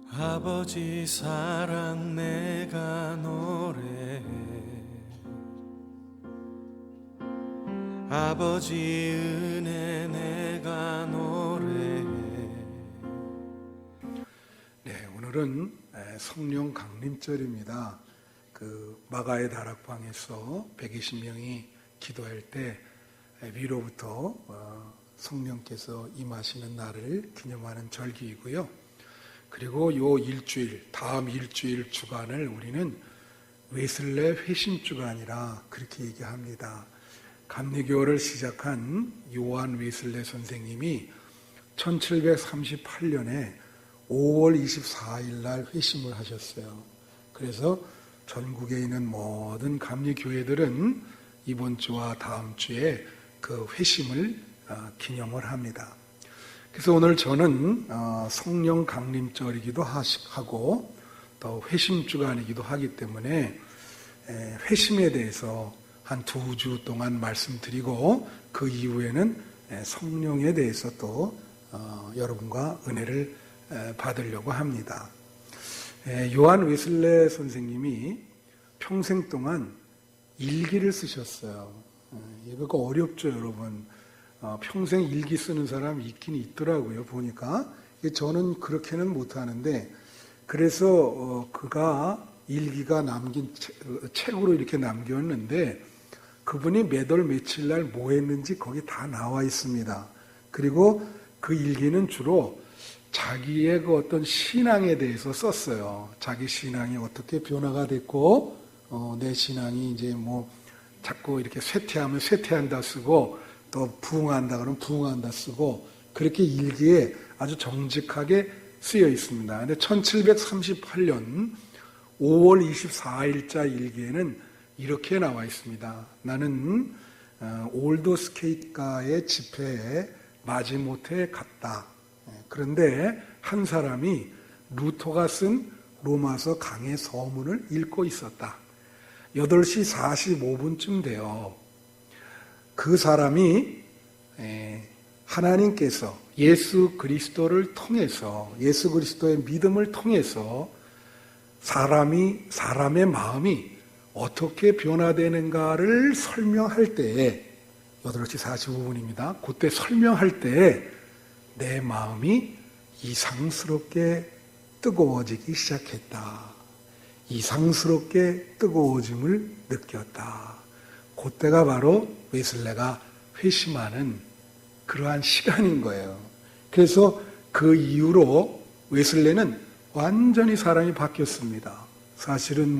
아버지 사랑 내가 노래해, 아버지 은혜 내가 노래해. 네, 오늘은 성령 강림절입니다. 그 마가의 다락방에서 120명이 기도할 때 위로부터 성령께서 임하시는 날을 기념하는 절기이고요. 그리고 요 일주일, 다음 일주일 주간을 우리는 웨슬레 회심 주간이라 그렇게 얘기합니다. 감리교를 시작한 요한 웨슬레 선생님이 1738년에 5월 24일 날 회심을 하셨어요. 그래서 전국에 있는 모든 감리교회들은 이번 주와 다음 주에 그 회심을 기념을 합니다. 그래서 오늘 저는 성령 강림절이기도 하고 또 회심 주간이기도 하기 때문에 회심에 대해서 한 2주 동안 말씀드리고 그 이후에는 성령에 대해서 또 여러분과 은혜를 받으려고 합니다. 요한 웨슬레 선생님이 평생 동안 일기를 쓰셨어요. 이거 어렵죠, 여러분. 평생 일기 쓰는 사람이 있긴 있더라고요, 보니까. 저는 그렇게는 못하는데, 그래서 그가 일기가 남긴 책으로 이렇게 남겼는데, 그분이 몇 월 며칠 날 뭐 했는지 거기 다 나와 있습니다. 그리고 그 일기는 주로 자기의 그 어떤 신앙에 대해서 썼어요. 자기 신앙이 어떻게 변화가 됐고, 내 신앙이 이제 뭐 자꾸 이렇게 쇠퇴하면 쇠퇴한다 쓰고, 또 부흥한다 그러면 부흥한다 쓰고, 그렇게 일기에 아주 정직하게 쓰여 있습니다. 근데 1738년 5월 24일자 일기에는 이렇게 나와 있습니다. 나는 올드스케이트가의 집회에 마지못해 갔다. 그런데 한 사람이 루터가 쓴 로마서 강해 서문을 읽고 있었다. 8시 45분쯤 돼요. 그 사람이 하나님께서 예수 그리스도를 통해서, 예수 그리스도의 믿음을 통해서 사람의 마음이 어떻게 변화되는가를 설명할 때에, 8시 45분입니다. 그때 설명할 때에 내 마음이 이상스럽게 뜨거워지기 시작했다. 이상스럽게 뜨거워짐을 느꼈다. 그때가 바로 웨슬레가 회심하는 그러한 시간인 거예요. 그래서 그 이후로 웨슬레는 완전히 사람이 바뀌었습니다. 사실은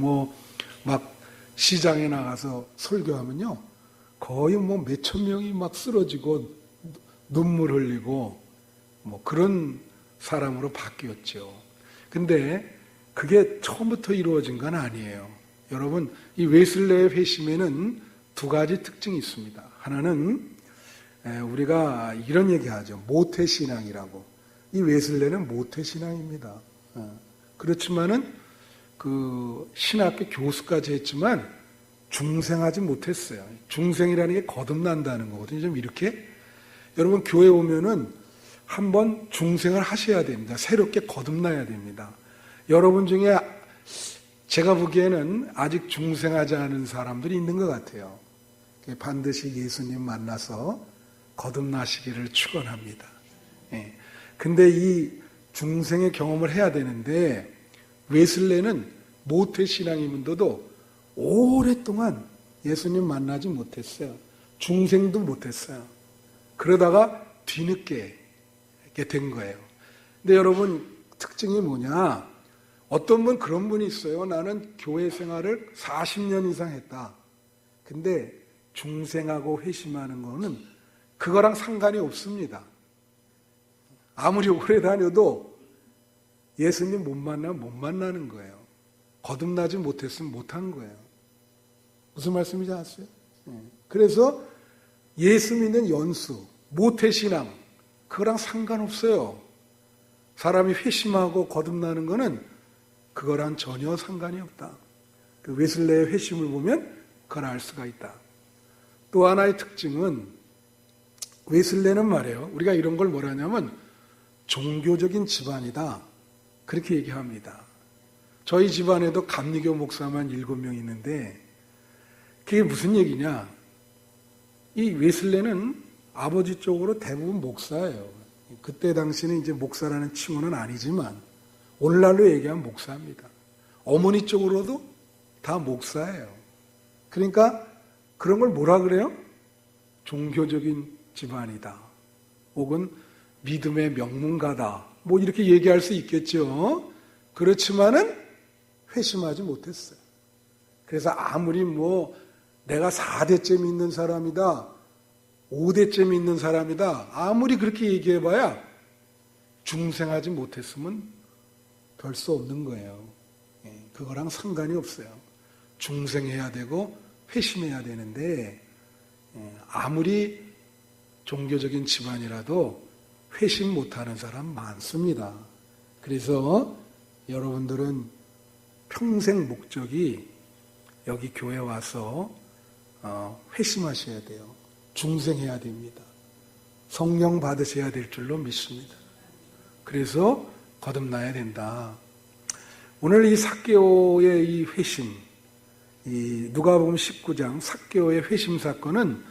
막 시장에 나가서 설교하면요, 거의 몇천 명이 막 쓰러지고 눈물 흘리고 그런 사람으로 바뀌었죠. 근데 그게 처음부터 이루어진 건 아니에요. 여러분, 이 웨슬레의 회심에는 2가지 특징이 있습니다. 하나는 우리가 이런 얘기하죠. 모태신앙이라고. 이 웨슬레는 모태신앙입니다. 그렇지만은 그 신학교 교수까지 했지만 중생하지 못했어요. 중생이라는 게 거듭난다는 거거든요. 좀 이렇게. 여러분, 교회 오면은 한번 중생을 하셔야 됩니다. 새롭게 거듭나야 됩니다. 여러분 중에 제가 보기에는 아직 중생하지 않은 사람들이 있는 것 같아요. 반드시 예수님 만나서 거듭나시기를 축원합니다. 근데 이 중생의 경험을 해야 되는데, 웨슬레는 모태신앙이면서도 오랫동안 예수님 만나지 못했어요. 중생도 못했어요. 그러다가 뒤늦게 이렇게 된 거예요. 근데 여러분, 특징이 뭐냐? 어떤 분 그런 분이 있어요. 나는 교회 생활을 40년 이상 했다. 근데 중생하고 회심하는 거는 그거랑 상관이 없습니다. 아무리 오래 다녀도 예수님 못 만나면 못 만나는 거예요. 거듭나지 못했으면 못한 거예요. 무슨 말씀인지 아세요? 그래서 예수 믿는 연수, 모태신앙, 그거랑 상관없어요. 사람이 회심하고 거듭나는 거는 그거랑 전혀 상관이 없다. 그 웨슬레의 회심을 보면 그걸 알 수가 있다. 또 하나의 특징은 웨슬레는 말이에요. 우리가 이런 걸 뭐라 하냐면 종교적인 집안이다. 그렇게 얘기합니다. 저희 집안에도 감리교 목사만 7명 있는데 그게 무슨 얘기냐. 이 웨슬레는 아버지 쪽으로 대부분 목사예요. 그때 당시는 이제 목사라는 칭호는 아니지만 오늘날로 얘기하면 목사입니다. 어머니 쪽으로도 다 목사예요. 그러니까 그런 걸 뭐라 그래요? 종교적인 집안이다. 혹은 믿음의 명문가다. 뭐 이렇게 얘기할 수 있겠죠. 그렇지만은 회심하지 못했어요. 그래서 아무리 뭐 내가 4대째 믿는 사람이다. 5대째 믿는 사람이다. 아무리 그렇게 얘기해봐야 중생하지 못했으면 별 수 없는 거예요. 그거랑 상관이 없어요. 중생해야 되고 회심해야 되는데 아무리 종교적인 집안이라도 회심 못하는 사람 많습니다. 그래서 여러분들은 평생 목적이 여기 교회 와서 회심하셔야 돼요. 중생해야 됩니다. 성령 받으셔야 될 줄로 믿습니다. 그래서 거듭나야 된다. 오늘 이 삭개오의 이 회심, 이 누가복음 19장 삭개오의 회심 사건은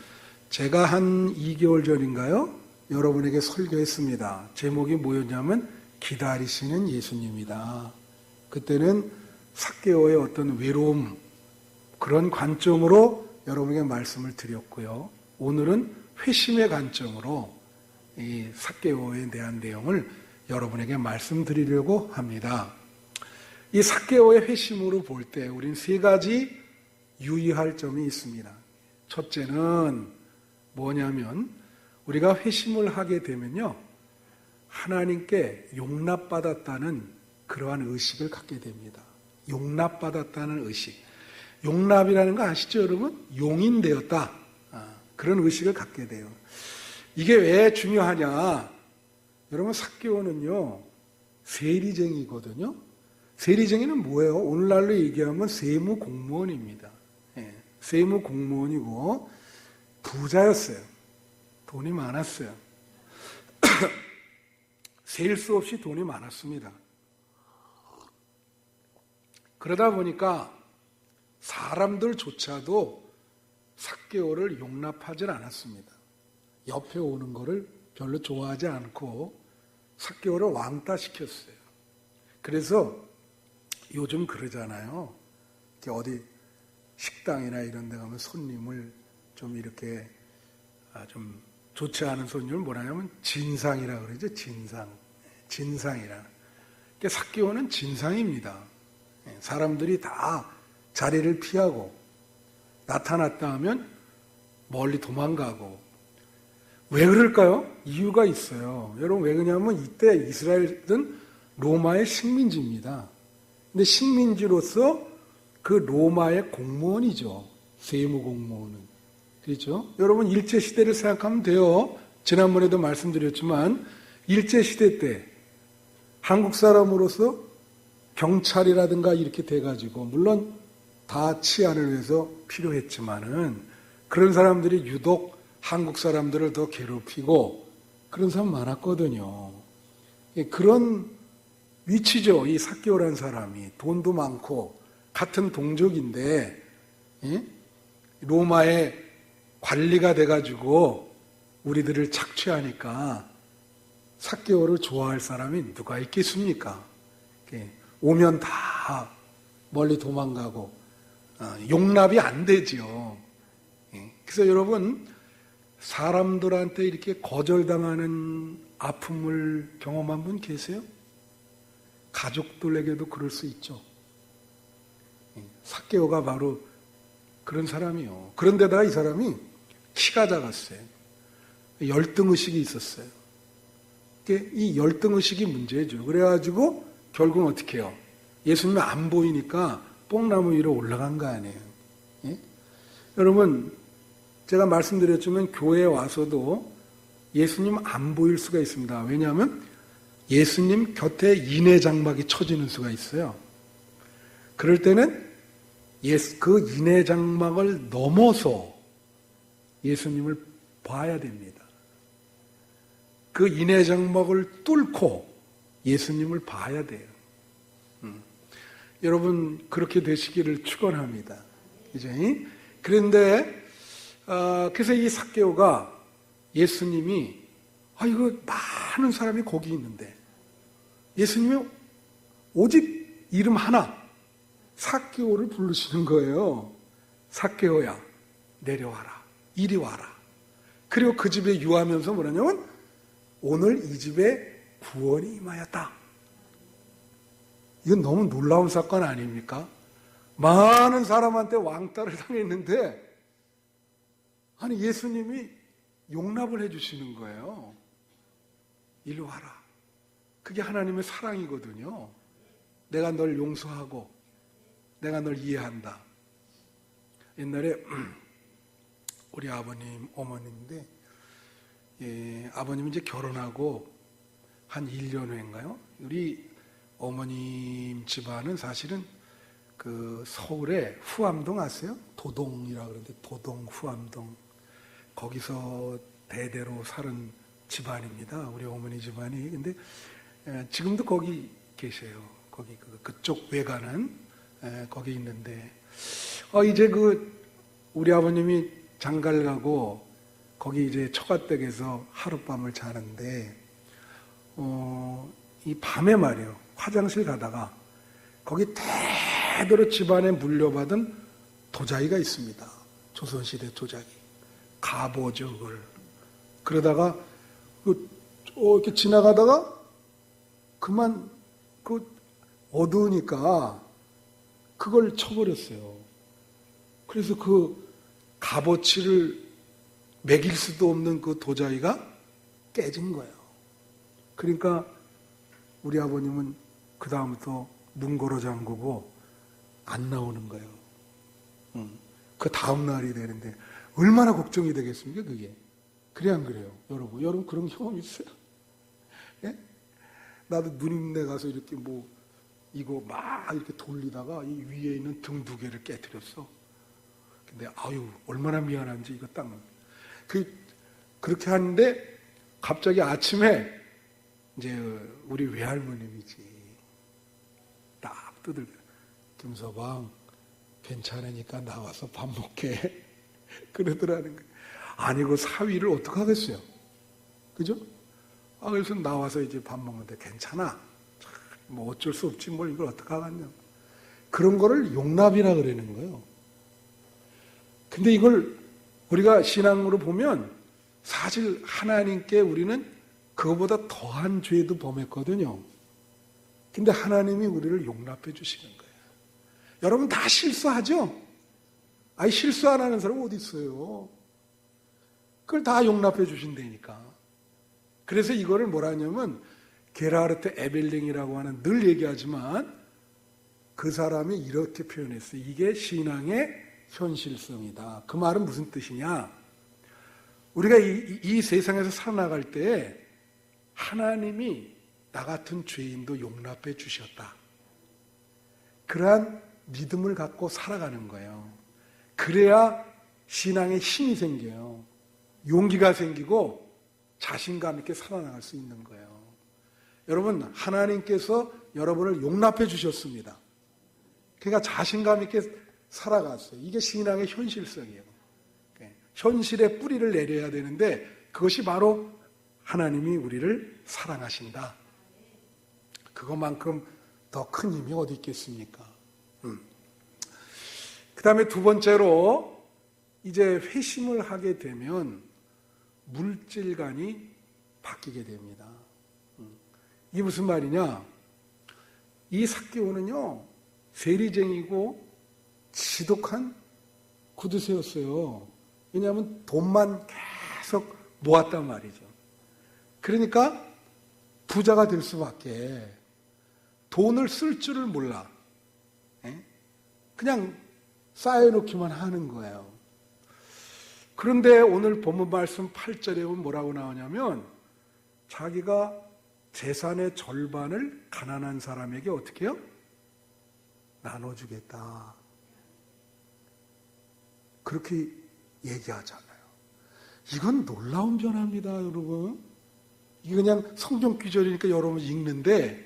제가 한 2개월 전인가요? 여러분에게 설교했습니다. 제목이 뭐였냐면 기다리시는 예수님이다. 그때는 삭개오의 어떤 외로움, 그런 관점으로 여러분에게 말씀을 드렸고요. 오늘은 회심의 관점으로 이 삭개오에 대한 내용을 여러분에게 말씀드리려고 합니다. 이 삭개오의 회심으로 볼 때 우리는 3가지 유의할 점이 있습니다. 첫째는 뭐냐면 우리가 회심을 하게 되면요. 하나님께 용납받았다는 그러한 의식을 갖게 됩니다. 용납받았다는 의식. 용납이라는 거 아시죠, 여러분? 용인되었다. 그런 의식을 갖게 돼요. 이게 왜 중요하냐? 여러분, 삭개오는요, 세리쟁이거든요. 세리쟁이는 뭐예요? 오늘날로 얘기하면 세무공무원입니다. 세무공무원이고 부자였어요. 돈이 많았어요. 셀 수 없이 돈이 많았습니다. 그러다 보니까 사람들조차도 삭개오를 용납하지 않았습니다. 옆에 오는 거를 별로 좋아하지 않고 삭개오를 왕따시켰어요. 그래서 요즘 그러잖아요. 어디 식당이나 이런 데 가면 손님을 좀 이렇게 좀 좋지 않은 손님을 뭐라 하냐면 진상이라 그러죠. 진상이라. 그러니까 삭개오는 진상입니다. 사람들이 다 자리를 피하고 나타났다 하면 멀리 도망가고. 왜 그럴까요? 이유가 있어요. 여러분, 왜 그러냐면 이때 이스라엘은 로마의 식민지입니다. 근데 식민지로서 그 로마의 공무원이죠. 세무공무원은. 그렇죠? 여러분, 일제시대를 생각하면 돼요. 지난번에도 말씀드렸지만 일제시대 때 한국 사람으로서 경찰이라든가 이렇게 돼가지고 물론 다 치안을 위해서 필요했지만은 그런 사람들이 유독 한국 사람들을 더 괴롭히고 그런 사람 많았거든요. 그런 위치죠. 이 삭개오라는 사람이 돈도 많고 같은 동족인데 로마의 관리가 돼가지고 우리들을 착취하니까 삭개오를 좋아할 사람이 누가 있겠습니까? 오면 다 멀리 도망가고 용납이 안 되죠. 그래서 여러분, 사람들한테 이렇게 거절당하는 아픔을 경험한 분 계세요? 가족들에게도 그럴 수 있죠. 삭개오가 바로 그런 사람이요. 그런데다가 이 사람이 키가 작았어요. 열등의식이 있었어요. 이 열등의식이 문제죠. 그래가지고 결국은 어떻게 해요? 예수님이 안 보이니까 뽕나무 위로 올라간 거 아니에요. 예? 여러분, 제가 말씀드렸지만 교회에 와서도 예수님 안 보일 수가 있습니다. 왜냐하면 예수님 곁에 인의 장막이 쳐지는 수가 있어요. 그럴 때는 그 인의 장막을 넘어서 예수님을 봐야 됩니다. 그 인의 장막을 뚫고 예수님을 봐야 돼요. 여러분 그렇게 되시기를 축원합니다. 그죠? 그런데 그래서 이 삭개오가 예수님이 이거 많은 사람이 거기 있는데 예수님이 오직 이름 하나 삭개오를 부르시는 거예요. 삭개오야 내려와라 이리 와라. 그리고 그 집에 유하면서 뭐라냐면 오늘 이 집에 구원이 임하였다. 이건 너무 놀라운 사건 아닙니까? 많은 사람한테 왕따를 당했는데 아니 예수님이 용납을 해주시는 거예요. 이리 와라. 그게 하나님의 사랑이거든요. 내가 널 용서하고 내가 널 이해한다. 옛날에 우리 아버님, 어머니인데 아버님이 이제 결혼하고 한 1년 후인가요? 우리 어머님 집안은 사실은 그 서울에 후암동 아세요? 도동이라고 그러는데 도동, 후암동 거기서 대대로 사는 집안입니다. 우리 어머니 집안이. 근데 지금도 거기 계세요. 거기 그쪽 외가는 거기 있는데 이제 우리 아버님이 장가를 가고 거기 이제 처가댁에서 하룻밤을 자는데 이 밤에 말이에요. 화장실 가다가 거기 대대로 집안에 물려받은 도자기가 있습니다. 조선시대 도자기. 갑오죠, 그걸. 그러다가 이렇게 지나가다가 그만 어두우니까 그걸 쳐버렸어요. 그래서 그 값어치를 매길 수도 없는 그 도자기가 깨진 거예요. 그러니까 우리 아버님은 그 다음부터 문 걸어 잠그고 안 나오는 거예요. 그 다음 날이 되는데 얼마나 걱정이 되겠습니까, 그게? 그래 안 그래요? 여러분 그런 경험 있어요? 예? 나도 누님네 가서 이렇게 이거 막 이렇게 돌리다가 이 위에 있는 등 2개를 깨뜨렸어. 근데 얼마나 미안한지 이거 딱 그렇게 하는데 갑자기 아침에 이제 우리 외할머님이지 딱 두들겨 김서방 괜찮으니까 나와서 밥 먹게 그러더라는 거예요. 아니 그 사위를 어떡하겠어요, 그죠? 그래서 나와서 이제 밥 먹는데 괜찮아. 뭐 어쩔 수 없지 뭘 이걸 어떡하겠냐. 그런 거를 용납이라 그러는 거예요. 근데 이걸 우리가 신앙으로 보면 사실 하나님께 우리는 그거보다 더한 죄도 범했거든요. 근데 하나님이 우리를 용납해 주시는 거예요. 여러분 다 실수하죠? 실수 안 하는 사람 어디 있어요? 그걸 다 용납해 주신다니까. 그래서 이거를 뭐라 하냐면 게라르트 에벨링이라고 하는 늘 얘기하지만 그 사람이 이렇게 표현했어요. 이게 신앙의 현실성이다. 그 말은 무슨 뜻이냐? 우리가 이 세상에서 살아나갈 때 하나님이 나 같은 죄인도 용납해 주셨다. 그러한 믿음을 갖고 살아가는 거예요. 그래야 신앙에 힘이 생겨요. 용기가 생기고 자신감 있게 살아나갈 수 있는 거예요. 여러분, 하나님께서 여러분을 용납해 주셨습니다. 그러니까 자신감 있게 살아갔어요. 이게 신앙의 현실성이에요. 현실의 뿌리를 내려야 되는데 그것이 바로 하나님이 우리를 사랑하신다. 그것만큼 더 큰 힘이 어디 있겠습니까? 그 다음에 두 번째로 이제 회심을 하게 되면 물질관이 바뀌게 됩니다. 이게 무슨 말이냐? 이 삭개오는요 세리쟁이고 지독한 구두쇠였어요. 왜냐하면 돈만 계속 모았단 말이죠. 그러니까 부자가 될 수밖에. 돈을 쓸 줄을 몰라. 그냥 쌓여놓기만 하는 거예요. 그런데 오늘 본문 말씀 8절에 보면 뭐라고 나오냐면 자기가 재산의 절반을 가난한 사람에게 어떻게 해요? 나눠주겠다. 그렇게 얘기하잖아요. 이건 놀라운 변화입니다, 여러분. 이거 그냥 성경 구절이니까 여러분 읽는데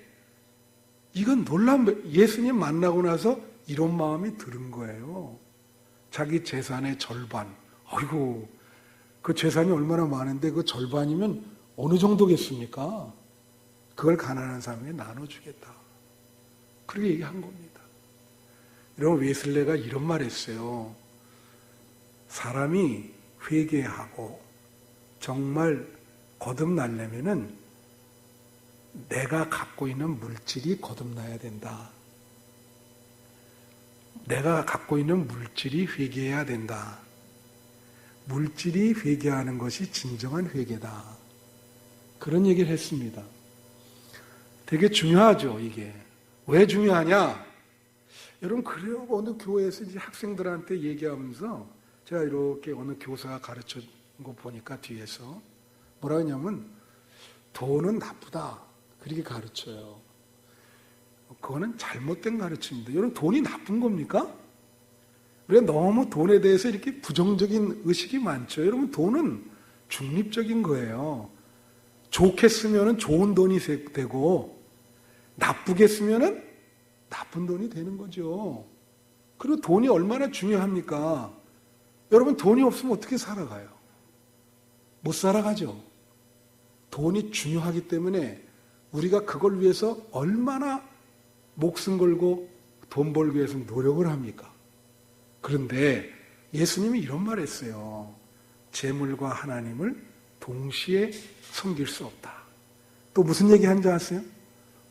이건 놀라운, 예수님 만나고 나서 이런 마음이 들은 거예요. 자기 재산의 절반. 아이고, 그 재산이 얼마나 많은데 그 절반이면 어느 정도겠습니까? 그걸 가난한 사람에게 나눠주겠다. 그렇게 얘기한 겁니다. 여러분, 웨슬레가 이런 말 했어요. 사람이 회개하고 정말 거듭나려면은 내가 갖고 있는 물질이 거듭나야 된다. 내가 갖고 있는 물질이 회개해야 된다. 물질이 회개하는 것이 진정한 회개다. 그런 얘기를 했습니다. 되게 중요하죠, 이게. 왜 중요하냐? 여러분, 그래요. 어느 교회에서 이제 학생들한테 얘기하면서 제가 이렇게 어느 교사가 가르쳐 준 거 보니까 뒤에서 뭐라 하냐면 돈은 나쁘다. 그렇게 가르쳐요. 그거는 잘못된 가르침입니다. 여러분, 돈이 나쁜 겁니까? 우리가 너무 돈에 대해서 이렇게 부정적인 의식이 많죠. 여러분, 돈은 중립적인 거예요. 좋게 쓰면 좋은 돈이 되고 나쁘게 쓰면 나쁜 돈이 되는 거죠. 그리고 돈이 얼마나 중요합니까? 여러분, 돈이 없으면 어떻게 살아가요? 못 살아가죠. 돈이 중요하기 때문에 우리가 그걸 위해서 얼마나 목숨 걸고 돈 벌기 위해서 노력을 합니까? 그런데 예수님이 이런 말 했어요. 재물과 하나님을 동시에 섬길 수 없다. 또 무슨 얘기 한지 아세요?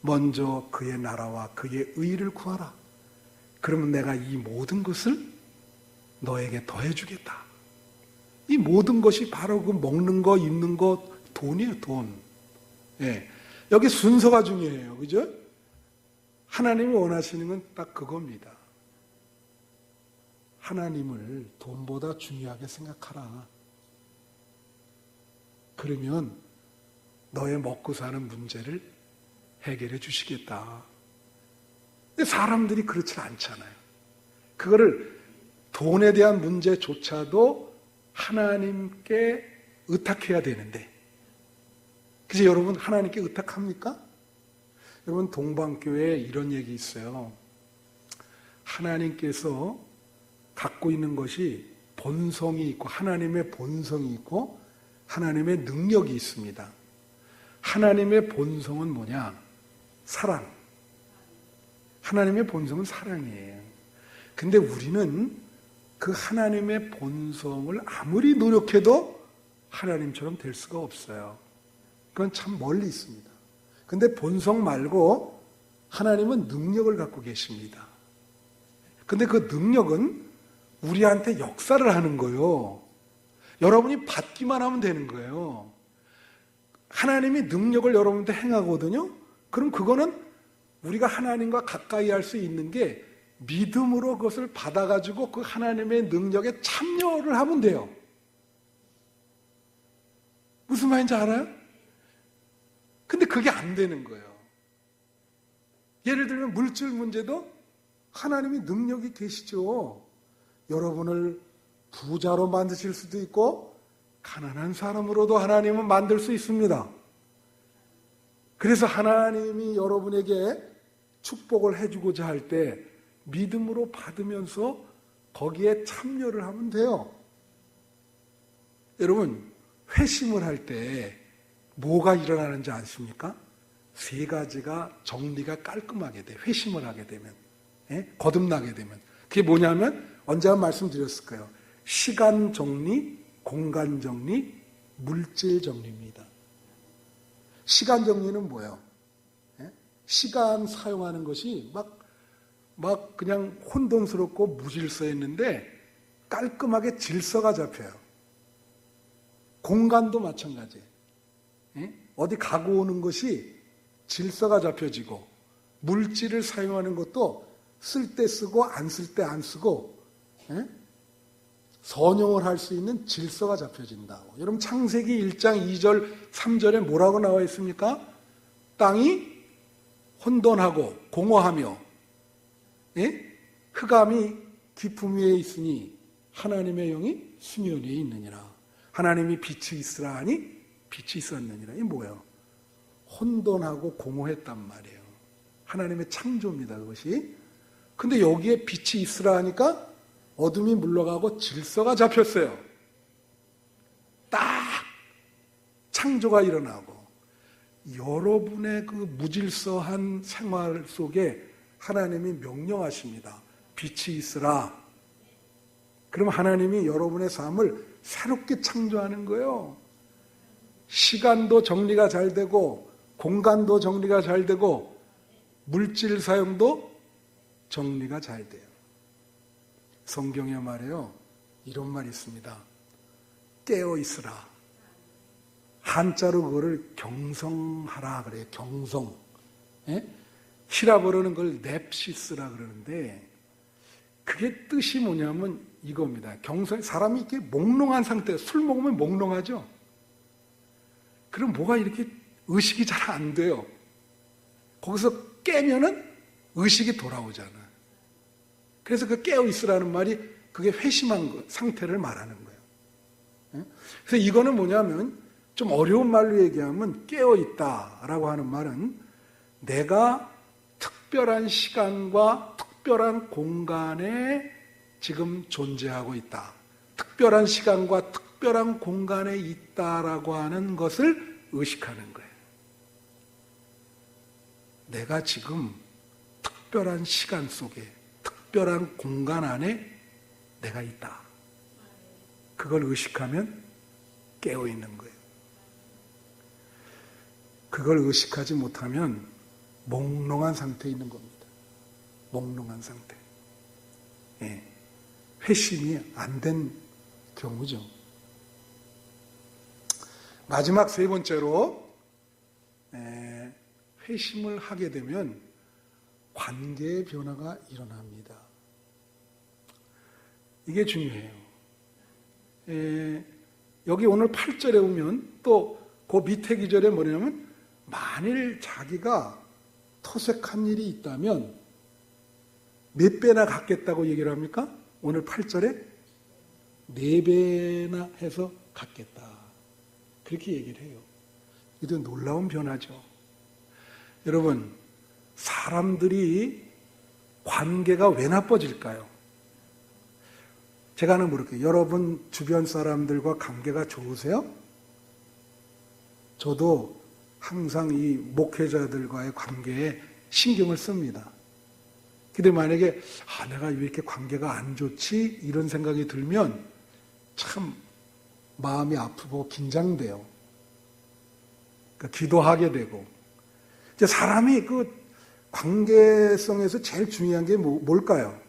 먼저 그의 나라와 그의 의를 구하라. 그러면 내가 이 모든 것을 너에게 더해주겠다. 이 모든 것이 바로 그 먹는 거, 입는 거, 돈이에요, 돈. 예. 여기 순서가 중요해요. 그죠? 하나님이 원하시는 건 딱 그겁니다. 하나님을 돈보다 중요하게 생각하라. 그러면 너의 먹고 사는 문제를 해결해 주시겠다. 근데 사람들이 그렇지 않잖아요. 그거를 돈에 대한 문제조차도 하나님께 의탁해야 되는데, 그래서 여러분, 하나님께 의탁합니까? 여러분, 동방교회에 이런 얘기 있어요. 하나님께서 갖고 있는 것이 본성이 있고 하나님의 본성이 있고 하나님의 능력이 있습니다. 하나님의 본성은 뭐냐? 사랑. 하나님의 본성은 사랑이에요. 근데 우리는 그 하나님의 본성을 아무리 노력해도 하나님처럼 될 수가 없어요. 그건 참 멀리 있습니다. 근데 본성 말고 하나님은 능력을 갖고 계십니다. 근데 그 능력은 우리한테 역사를 하는 거예요. 여러분이 받기만 하면 되는 거예요. 하나님이 능력을 여러분한테 행하거든요. 그럼 그거는 우리가 하나님과 가까이 할 수 있는 게 믿음으로 그것을 받아가지고 그 하나님의 능력에 참여를 하면 돼요. 무슨 말인지 알아요? 근데 그게 안 되는 거예요. 예를 들면 물질 문제도 하나님이 능력이 계시죠. 여러분을 부자로 만드실 수도 있고 가난한 사람으로도 하나님은 만들 수 있습니다. 그래서 하나님이 여러분에게 축복을 해주고자 할 때 믿음으로 받으면서 거기에 참여를 하면 돼요. 여러분, 회심을 할 때 뭐가 일어나는지 아십니까? 세 가지가 정리가 깔끔하게 돼. 회심을 하게 되면. 거듭나게 되면. 그게 뭐냐면 언제 한 말씀드렸을 거예요. 시간 정리, 공간 정리, 물질 정리입니다. 시간 정리는 뭐예요? 시간 사용하는 것이 막 그냥 혼돈스럽고 무질서했는데 깔끔하게 질서가 잡혀요. 공간도 마찬가지예요. 어디 가고 오는 것이 질서가 잡혀지고 물질을 사용하는 것도 쓸 때 쓰고 안 쓸 때 안 쓰고 선용을 할 수 있는 질서가 잡혀진다고. 여러분 창세기 1장 2절 3절에 뭐라고 나와 있습니까? 땅이 혼돈하고 공허하며 흑암이 깊음 위에 있으니 하나님의 영이 수면 위에 있느니라. 하나님이 빛이 있으라 하니 빛이 있었느니라. 이게 뭐예요? 혼돈하고 공허했단 말이에요. 하나님의 창조입니다, 그것이. 근데 여기에 빛이 있으라 하니까 어둠이 물러가고 질서가 잡혔어요. 딱 창조가 일어나고 여러분의 그 무질서한 생활 속에 하나님이 명령하십니다. 빛이 있으라. 그럼 하나님이 여러분의 삶을 새롭게 창조하는 거예요. 시간도 정리가 잘 되고 공간도 정리가 잘 되고 물질 사용도 정리가 잘 돼요. 성경에 말해요. 이런 말이 있습니다. 깨어 있으라. 한자로 그거를 경성하라 그래요. 경성. 히라보로는 그걸 넵시스라 그러는데 그게 뜻이 뭐냐면 이겁니다. 경성, 사람이 이렇게 몽롱한 상태, 술 먹으면 몽롱하죠? 그럼 뭐가 이렇게 의식이 잘 안 돼요. 거기서 깨면은 의식이 돌아오잖아. 그래서 그 깨어 있으라는 말이 그게 회심한 상태를 말하는 거예요. 그래서 이거는 뭐냐면 좀 어려운 말로 얘기하면 깨어 있다라고 하는 말은 내가 특별한 시간과 특별한 공간에 지금 존재하고 있다. 특별한 시간과 특별한 공간에 있다라고 하는 것을 의식하는 거예요. 내가 지금 특별한 시간 속에 특별한 공간 안에 내가 있다. 그걸 의식하면 깨어 있는 거예요. 그걸 의식하지 못하면 몽롱한 상태에 있는 겁니다. 몽롱한 상태. 예. 회심이 안 된 경우죠. 마지막 세 번째로 회심을 하게 되면 관계의 변화가 일어납니다. 이게 중요해요. 여기 오늘 8절에 보면 또 그 밑에 기절에 뭐냐면 만일 자기가 토색한 일이 있다면 몇 배나 갚겠다고 얘기를 합니까? 오늘 8절에 4배나 해서 갚겠다. 그렇게 얘기를 해요. 이도 놀라운 변화죠. 여러분, 사람들이 관계가 왜 나빠질까요? 제가 하나 물을게요. 여러분 주변 사람들과 관계가 좋으세요? 저도 항상 이 목회자들과의 관계에 신경을 씁니다. 근데 만약에 내가 왜 이렇게 관계가 안 좋지? 이런 생각이 들면 참 마음이 아프고 긴장돼요. 그러니까 기도하게 되고. 이제 사람이 그 관계성에서 제일 중요한 게 뭘까요?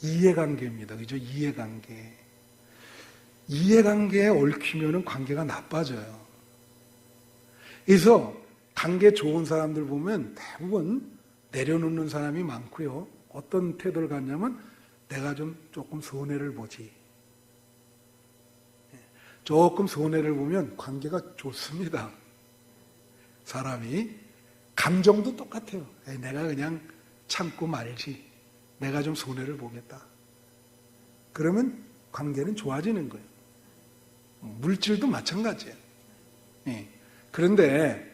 이해관계입니다. 그죠? 이해관계. 이해관계에 얽히면 관계가 나빠져요. 그래서 관계 좋은 사람들 보면 대부분 내려놓는 사람이 많고요. 어떤 태도를 갖냐면 내가 조금 손해를 보지. 조금 손해를 보면 관계가 좋습니다. 사람이 감정도 똑같아요. 내가 그냥 참고 말지. 내가 좀 손해를 보겠다. 그러면 관계는 좋아지는 거예요. 물질도 마찬가지예요. 그런데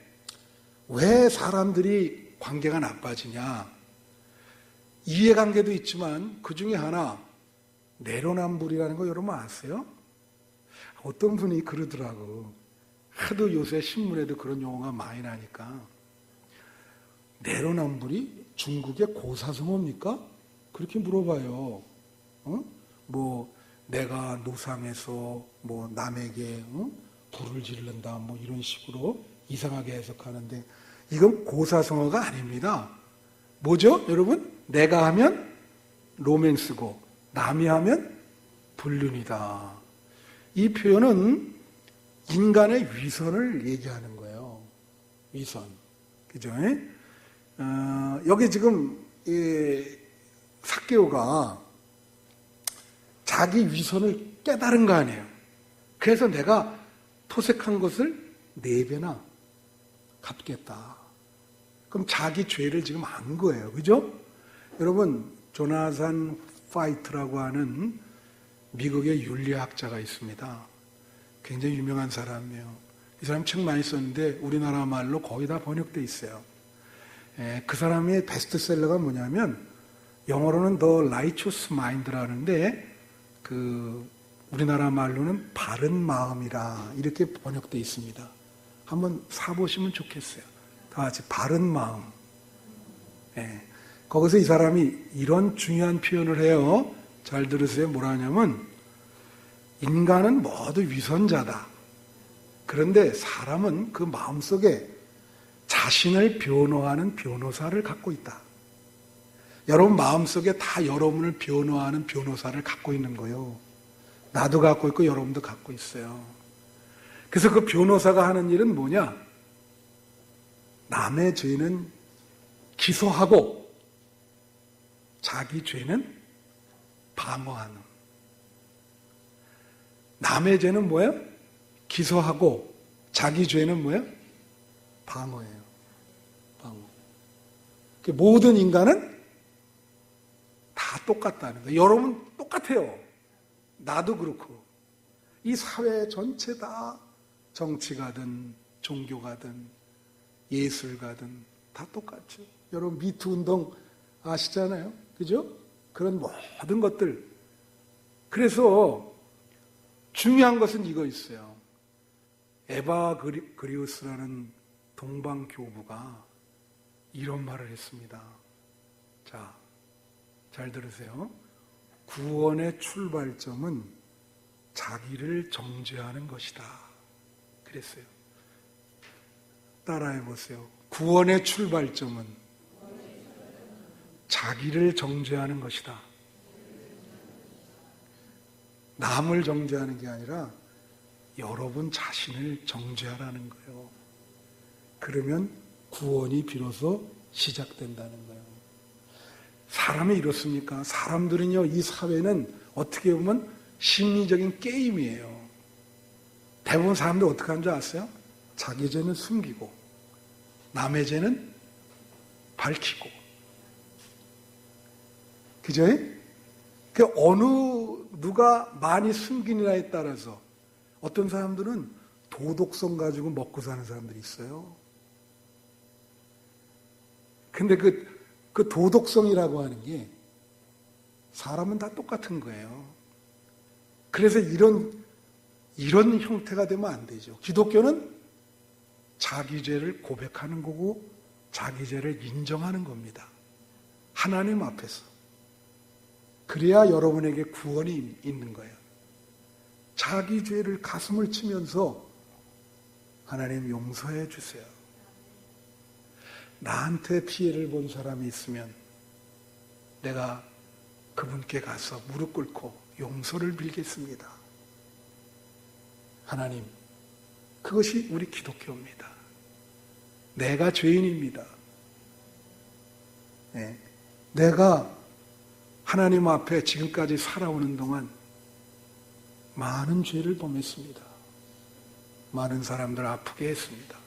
왜 사람들이 관계가 나빠지냐? 이해관계도 있지만 그 중에 하나 내로남불이라는 거 여러분 아세요? 어떤 분이 그러더라고. 하도 요새 신문에도 그런 용어가 많이 나니까. 내로남불이 중국의 고사성어입니까? 그렇게 물어봐요. 내가 노상해서 남에게 불을 지른다 이런 식으로 이상하게 해석하는데 이건 고사성어가 아닙니다. 뭐죠, 여러분? 내가 하면 로맨스고 남이 하면 불륜이다. 이 표현은 인간의 위선을 얘기하는 거예요. 위선. 그죠? 여기 지금 삭개오가 자기 위선을 깨달은 거 아니에요. 그래서 내가 토색한 것을 4배나 갚겠다. 그럼 자기 죄를 지금 안 거예요. 그죠? 여러분, 조나산 파이트라고 하는 미국의 윤리학자가 있습니다. 굉장히 유명한 사람이에요. 이 사람 책 많이 썼는데 우리나라 말로 거의 다 번역돼 있어요. 그 사람의 베스트셀러가 뭐냐면 영어로는 The Righteous Mind라는데 우리나라 말로는 바른 마음이라 이렇게 번역돼 있습니다. 한번 사보시면 좋겠어요. 다 같이 바른 마음. 거기서 이 사람이 이런 중요한 표현을 해요. 잘 들으세요. 뭐라 하냐면 인간은 모두 위선자다. 그런데 사람은 그 마음속에 자신을 변호하는 변호사를 갖고 있다. 여러분 마음속에 다 여러분을 변호하는 변호사를 갖고 있는 거예요. 나도 갖고 있고 여러분도 갖고 있어요. 그래서 그 변호사가 하는 일은 뭐냐? 남의 죄는 기소하고 자기 죄는 방어하는. 남의 죄는 뭐예요? 기소하고 자기 죄는 뭐예요? 방어예요. 방어. 모든 인간은 다 똑같다는 거예요. 여러분 똑같아요. 나도 그렇고. 이 사회 전체 다 정치가든 종교가든 예술가든 다 똑같죠. 여러분 미투 운동 아시잖아요. 그죠? 그런 모든 것들. 그래서 중요한 것은 이거 있어요. 에바 그리우스라는 동방교부가 이런 말을 했습니다. 자, 잘 들으세요. 구원의 출발점은 자기를 정죄하는 것이다. 그랬어요. 따라해 보세요. 구원의 출발점은 자기를 정죄하는 것이다. 남을 정죄하는 게 아니라 여러분 자신을 정죄하라는 거예요. 그러면 구원이 비로소 시작된다는 거예요. 사람이 이렇습니까? 사람들은요, 이 사회는 어떻게 보면 심리적인 게임이에요. 대부분 사람들 어떻게 하는 줄 아세요? 자기 죄는 숨기고 남의 죄는 밝히고. 그죠? 누가 많이 숨기느냐에 따라서 어떤 사람들은 도덕성 가지고 먹고 사는 사람들이 있어요. 근데 그 도덕성이라고 하는 게 사람은 다 똑같은 거예요. 그래서 이런 형태가 되면 안 되죠. 기독교는 자기 죄를 고백하는 거고 자기 죄를 인정하는 겁니다. 하나님 앞에서. 그래야 여러분에게 구원이 있는 거예요. 자기 죄를 가슴을 치면서 하나님 용서해 주세요. 나한테 피해를 본 사람이 있으면 내가 그분께 가서 무릎 꿇고 용서를 빌겠습니다. 하나님, 그것이 우리 기독교입니다. 내가 죄인입니다. 네. 내가 하나님 앞에 지금까지 살아오는 동안 많은 죄를 범했습니다. 많은 사람들 아프게 했습니다.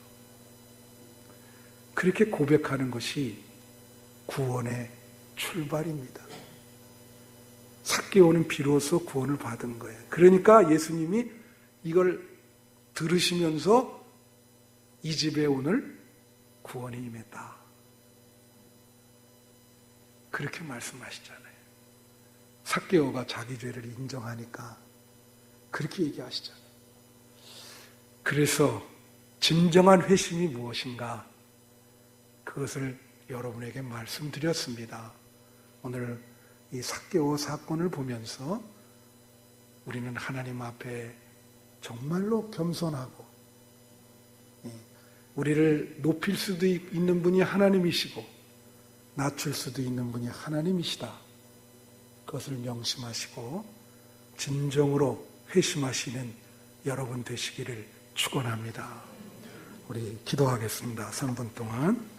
그렇게 고백하는 것이 구원의 출발입니다. 삭개오는 비로소 구원을 받은 거예요. 그러니까 예수님이 이걸 들으시면서 이 집에 오늘 구원이 임했다. 그렇게 말씀하시잖아요. 삭개오가 자기 죄를 인정하니까 그렇게 얘기하시잖아요. 그래서 진정한 회심이 무엇인가? 그것을 여러분에게 말씀드렸습니다. 오늘 이 삭개오 사건을 보면서 우리는 하나님 앞에 정말로 겸손하고 우리를 높일 수도 있는 분이 하나님이시고 낮출 수도 있는 분이 하나님이시다. 그것을 명심하시고 진정으로 회심하시는 여러분 되시기를 축원합니다. 우리 기도하겠습니다. 3분 동안.